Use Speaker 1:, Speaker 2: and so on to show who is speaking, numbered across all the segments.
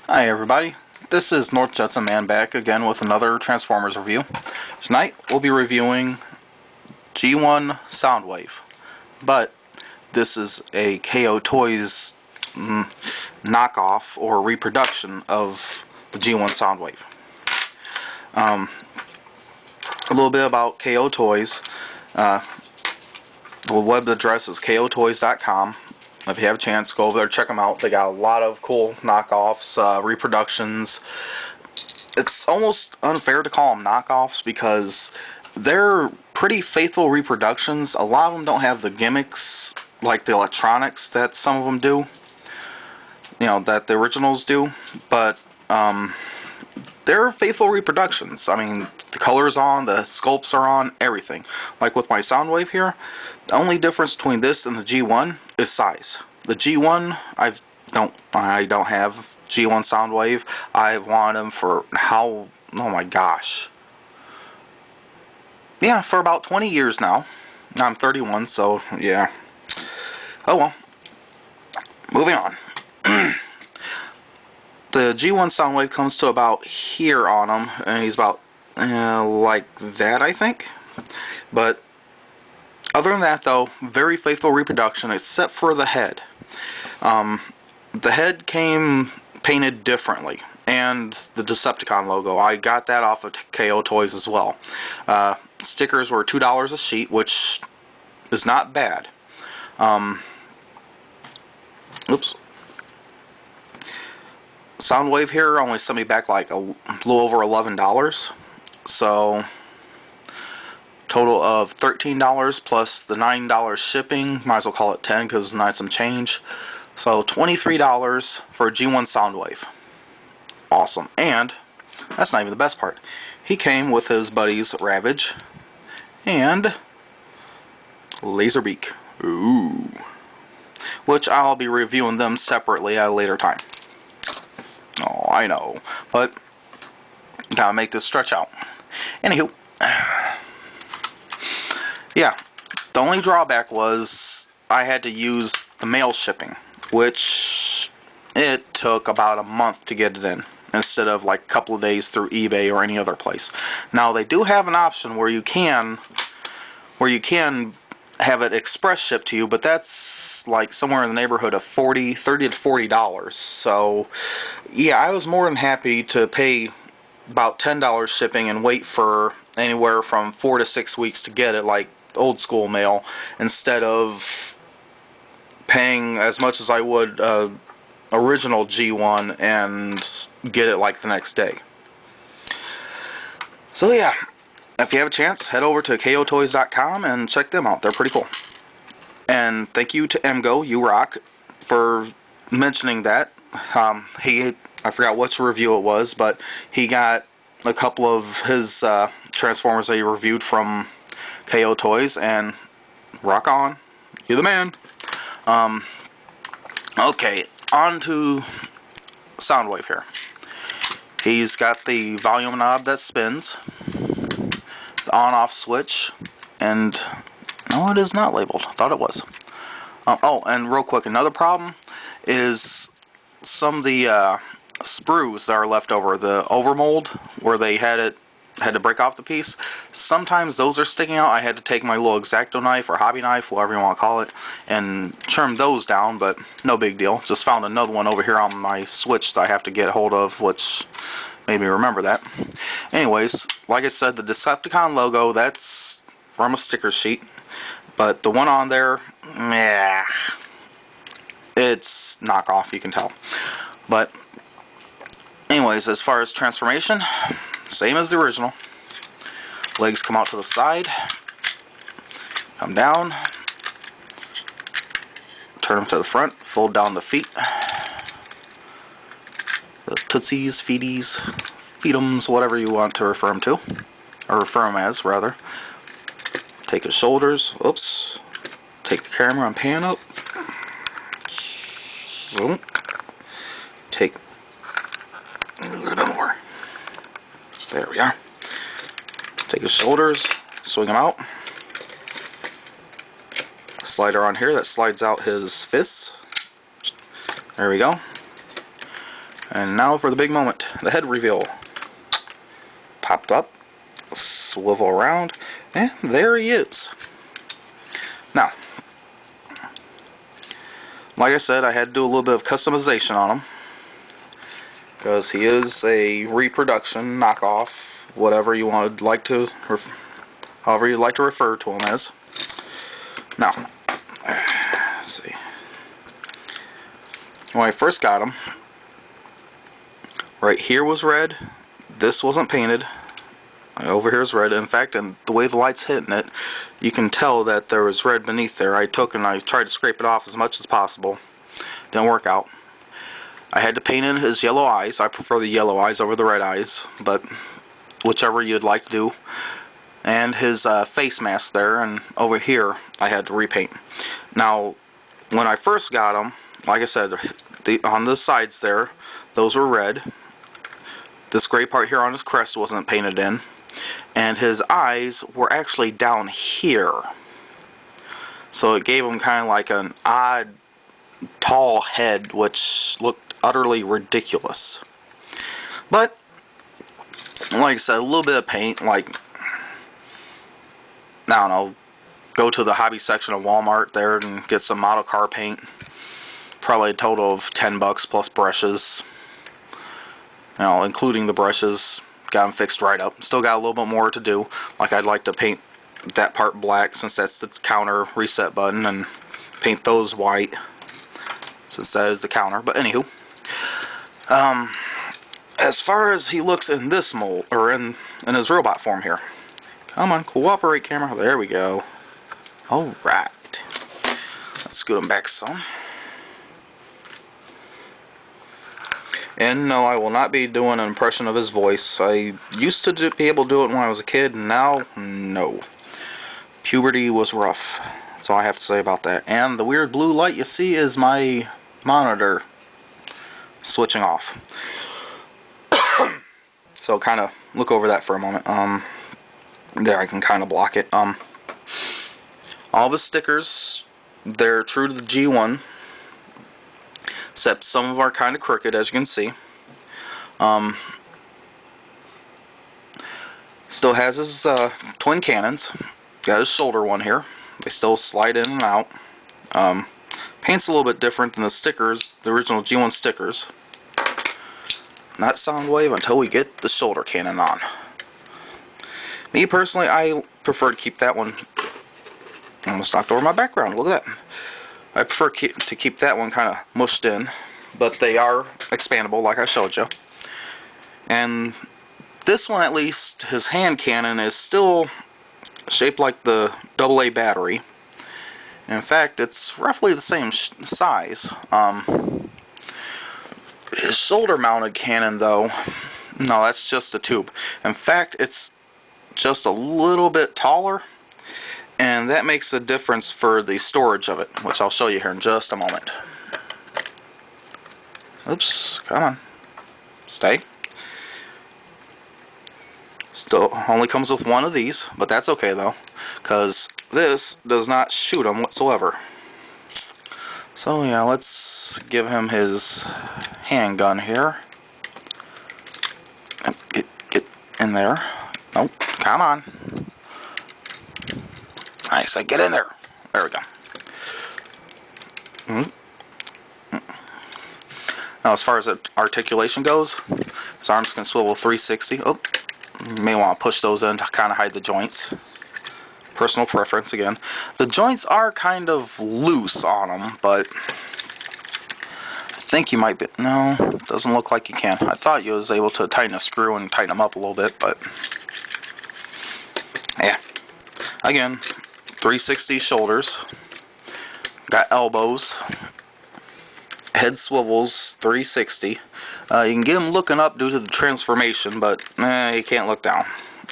Speaker 1: Hi everybody, this is North Jetson Man back again with another Transformers review. Tonight we'll be reviewing G1 Soundwave, but this is a KO Toys knockoff or reproduction of the G1 Soundwave. A little bit about KO Toys. The web address is kotoys.com. If you have a chance, go over there, check them out. They got a lot of cool knockoffs, reproductions. It's almost unfair to call them knockoffs because they're pretty faithful reproductions. A lot of them don't have the gimmicks like the electronics that some of them do, that the originals do, but they're faithful reproductions. I mean, the color's on, the sculpts are on, everything. Like with my Soundwave here, the only difference between this and the G1 is size. The G1, I don't have G1 Soundwave. I've wanted them for oh my gosh. Yeah, for about 20 years now. I'm 31, so yeah. Oh well. Moving on. The G1 Soundwave comes to about here on him, and he's about like that, I think. But other than that, though, very faithful reproduction, except for the head. The head came painted differently, and the Decepticon logo. I got that off of KO Toys as well. Stickers were $2 a sheet, which is not bad. Oops. Soundwave here only sent me back like a little over $11, so total of $13 plus the $9 shipping. Might as well call it 10 because not some change. So $23 for a G1 Soundwave. Awesome. And that's not even the best part. He came with his buddies Ravage and Laserbeak. Ooh. Which I'll be reviewing them separately at a later time. Oh, I know, but gotta make this stretch out. Anywho, yeah, the only drawback was I had to use the mail shipping, which it took about a month to get it in, instead of like a couple of days through eBay or any other place. Now they do have an option where you can have it express shipped to you, but that's like somewhere in the neighborhood of $30 to $40. So yeah, I was more than happy to pay about $10 shipping and wait for anywhere from 4 to 6 weeks to get it, like old school mail, instead of paying as much as I would original G1 and get it like the next day. So yeah, if you have a chance, head over to kotoys.com and check them out. They're pretty cool. And thank you to MGO, you rock, for mentioning that. I forgot which review it was, but he got a couple of his Transformers that he reviewed from KO Toys, and rock on. You're the man. Okay, on to Soundwave here. He's got the volume knob that spins, the on-off switch, and no, it is not labeled. I thought it was. Oh, and real quick, another problem is some of the sprues that are left over, the overmold where they had to break off the piece. Sometimes those are sticking out. I had to take my little X-Acto knife or hobby knife, whatever you want to call it, and trim those down, but no big deal. Just found another one over here on my switch that I have to get a hold of, which made me remember that. Anyways, like I said, the Decepticon logo, that's from a sticker sheet, but the one on there, meh, it's knockoff, you can tell. But anyways, as far as transformation, same as the original. Legs come out to the side, come down, turn them to the front, fold down the feet, the tootsies, feeties, feetums, whatever you want to refer them to, or refer them as, rather. Take his shoulders, oops, take the camera and pan up, so, take a little bit more, there we are. Take his shoulders, swing them out, slider on here that slides out his fists, there we go. And now for the big moment, the head reveal. Popped up, swivel around, and there he is. Now, like I said, I had to do a little bit of customization on him, because he is a reproduction, knockoff, whatever you would like to, however you'd like to refer to him as. Now, let's see. When I first got him, right here was red. This wasn't painted. Over here is red. In fact, and the way the light's hitting it, you can tell that there was red beneath there. I took and I tried to scrape it off as much as possible. Didn't work out. I had to paint in his yellow eyes. I prefer the yellow eyes over the red eyes, but whichever you'd like to do. And his face mask there, and over here I had to repaint. Now, when I first got him, like I said, on the sides there, those were red. This gray part here on his crest wasn't painted in. And his eyes were actually down here. So it gave him kind of like an odd, tall head, which looked utterly ridiculous. But, like I said, a little bit of paint, like, I don't know, go to the hobby section of Walmart there and get some model car paint. Probably a total of $10 plus brushes. You know, including the brushes. Got them fixed right up. Still got a little bit more to do. Like, I'd like to paint that part black since that's the counter reset button, and paint those white since that is the counter. But anywho, as far as he looks in this mold, or in his robot form here. Come on, cooperate, camera. There we go. Alright. Let's scoot him back some. And no, I will not be doing an impression of his voice. I used to be able to do it when I was a kid, and now, no. Puberty was rough. That's all I have to say about that. And the weird blue light you see is my monitor switching off. So kind of look over that for a moment. There, I can kind of block it. All the stickers, they're true to the G1. Except some of them are kind of crooked, as you can see. Still has his twin cannons. Got his shoulder one here. They still slide in and out. Paint's a little bit different than the stickers, the original G1 stickers. Not Soundwave until we get the shoulder cannon on. Me personally, I prefer to keep that one. Almost knocked over my background. Look at that. I prefer to keep that one kind of mushed in, but they are expandable like I showed you. And this one, at least, his hand cannon is still shaped like the AA battery. In fact, it's roughly the same size. His shoulder mounted cannon, though, no, that's just a tube. In fact, it's just a little bit taller. And that makes a difference for the storage of it, which I'll show you here in just a moment. Oops, come on. Stay. Still only comes with one of these, but that's okay though, because this does not shoot him whatsoever. So yeah, let's give him his handgun here. Get in there. Nope, come on. Nice, I get in there. There we go. Now, as far as articulation goes, his arms can swivel 360. Oh, you may want to push those in to kind of hide the joints. Personal preference again. The joints are kind of loose on them, but I think you might be. No, doesn't look like you can. I thought you was able to tighten a screw and tighten them up a little bit, but yeah. Again, 360 shoulders, got elbows, head swivels 360. You can get him looking up due to the transformation, but you can't look down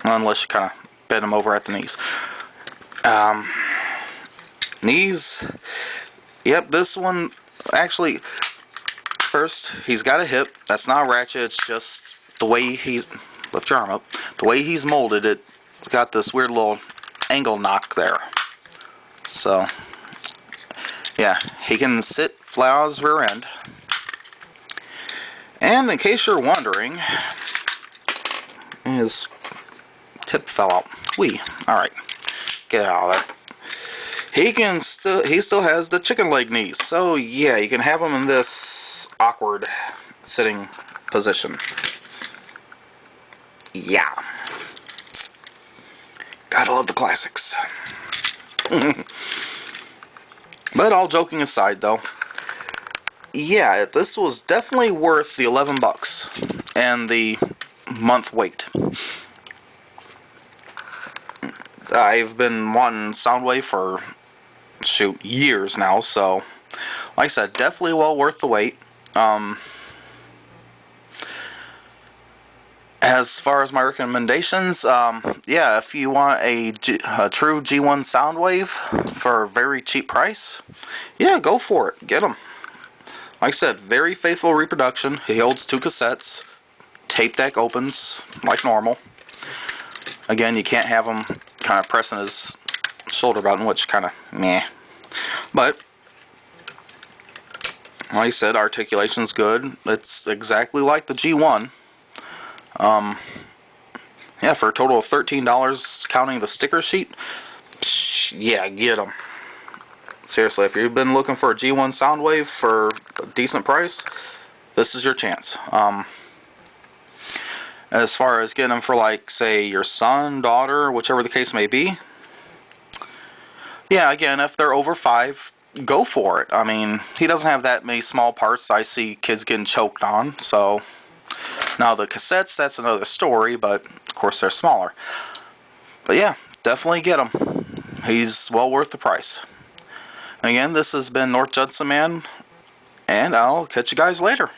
Speaker 1: unless you kind of bend him over at the knees. Knees, yep, this one actually, first he's got a hip. That's not a ratchet, it's just the way he's, lift your arm up, the way he's molded it, it's got this weird little angle knock there. So yeah, he can sit flat on his rear end. And in case you're wondering, his tip fell out. Alright. Get it out of there. He still has the chicken leg knees. So yeah, you can have him in this awkward sitting position. Yeah. Gotta love the classics. But all joking aside though, yeah, this was definitely worth the $11 and the month wait. I've been wanting Soundwave for, shoot, years now, so like I said, definitely well worth the wait. As far as my recommendations, yeah, if you want a true G1 Soundwave for a very cheap price, yeah, go for it. Get them. Like I said, very faithful reproduction. He holds 2 cassettes. Tape deck opens like normal. Again, you can't have him kind of pressing his shoulder button, which kind of meh. But like I said, articulation's good. It's exactly like the G1. Yeah, for a total of $13, counting the sticker sheet. Yeah, get them. Seriously, if you've been looking for a G1 Soundwave for a decent price, this is your chance. As far as getting them for, like, say, your son, daughter, whichever the case may be, yeah, again, if they're over 5, go for it. I mean, he doesn't have that many small parts I see kids getting choked on, so... Now, the cassettes, that's another story, but, of course, they're smaller. But, yeah, definitely get him. He's well worth the price. And again, this has been North Judson Man, and I'll catch you guys later.